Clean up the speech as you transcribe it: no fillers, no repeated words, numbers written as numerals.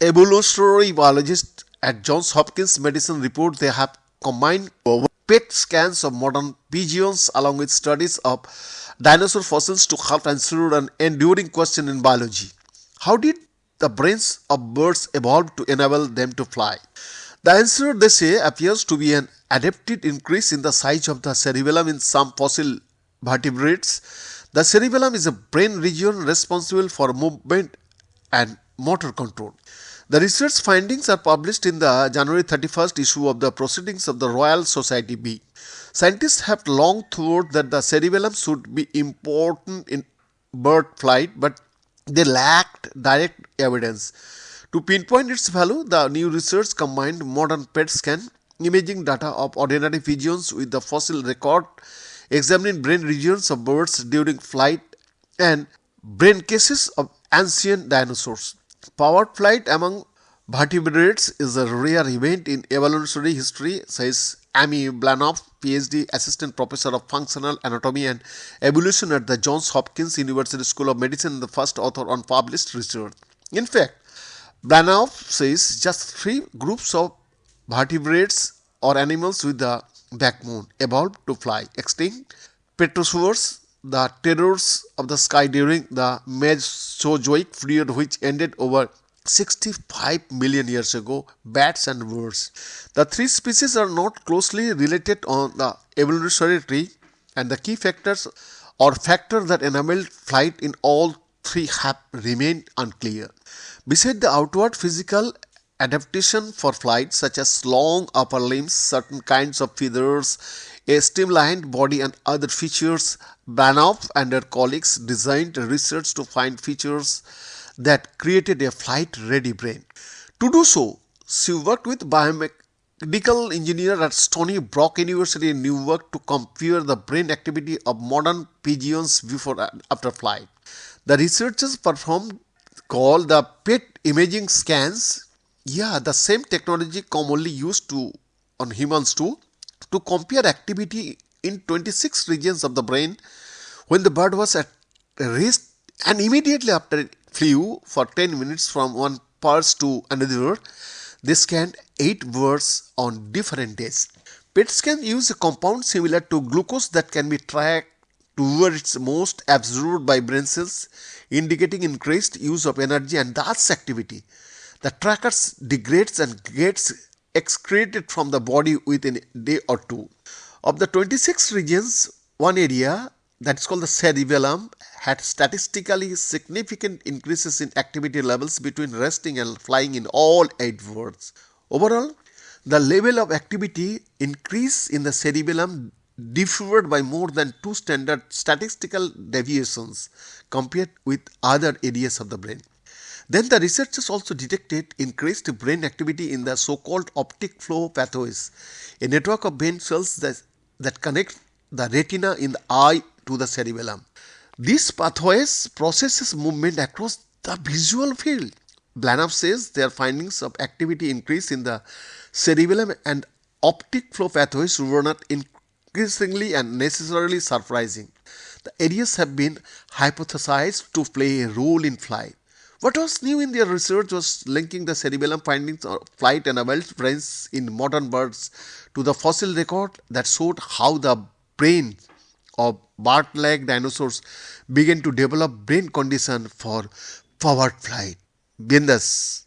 evolutionary biologists at Johns Hopkins Medicine report they have combined PET scans of modern pigeons along with studies of dinosaur fossils to help answer an enduring question in biology. How did the brains of birds evolve to enable them to fly? The answer, they say, appears to be an adaptive increase in the size of the cerebellum in some fossil vertebrates. The cerebellum is a brain region responsible for movement and motor control. The research findings are published in the January 31st issue of the Proceedings of the Royal Society B. Scientists have long thought that the cerebellum should be important in bird flight, but they lacked direct evidence. To pinpoint its value, the new research combined modern PET scan imaging data of ordinary pigeons with the fossil record, examining brain regions of birds during flight and brain cases of ancient dinosaurs. Powered flight among vertebrates is a rare event in evolutionary history, says Amy Blanoff, PhD Assistant Professor of Functional Anatomy and Evolution at the Johns Hopkins University School of Medicine and the first author on published research. In fact, Blanoff says just 3 groups of vertebrates or animals with the backbone evolved to fly: extinct pterosaurs, the terrors of the sky during the Mesozoic period which ended over 65 million years ago, bats and birds. The 3 species are not closely related on the evolutionary tree, and the key factors or factor that enabled flight in all 3 have remained unclear. Besides the outward physical adaptation for flight, such as long upper limbs, certain kinds of feathers, a streamlined body and other features, Blanoff and her colleagues designed research to find features that created a flight-ready brain. To do so, she worked with biomedical engineer at Stony Brook University in Newark to compare the brain activity of modern pigeons before and after flight. The researchers performed called the PET imaging scans, the same technology commonly used on humans too, to compare activity in 26 regions of the brain when the bird was at rest and immediately after it flew for 10 minutes from one perch to another. They scanned 8 birds on different days. PET scans use a compound similar to glucose that can be tracked to where it's most absorbed by brain cells, indicating increased use of energy and thus activity. The trackers degrades and gets excreted from the body within a day or two. Of the 26 regions, one area that is called the cerebellum had statistically significant increases in activity levels between resting and flying in all 8 birds. Overall, the level of activity increase in the cerebellum differed by more than 2 standard statistical deviations compared with other areas of the brain. Then the researchers also detected increased brain activity in the so-called optic flow pathways, a network of brain cells that connect the retina in the eye to the cerebellum. These pathways processes movement across the visual field. Blanoff says their findings of activity increase in the cerebellum and optic flow pathways were not increasingly and necessarily surprising. The areas have been hypothesized to play a role in flight. What was new in their research was linking the cerebellum findings of flight enabled brains in modern birds to the fossil record that showed how the brain of bird-like dinosaurs began to develop brain condition for forward flight. Biendas.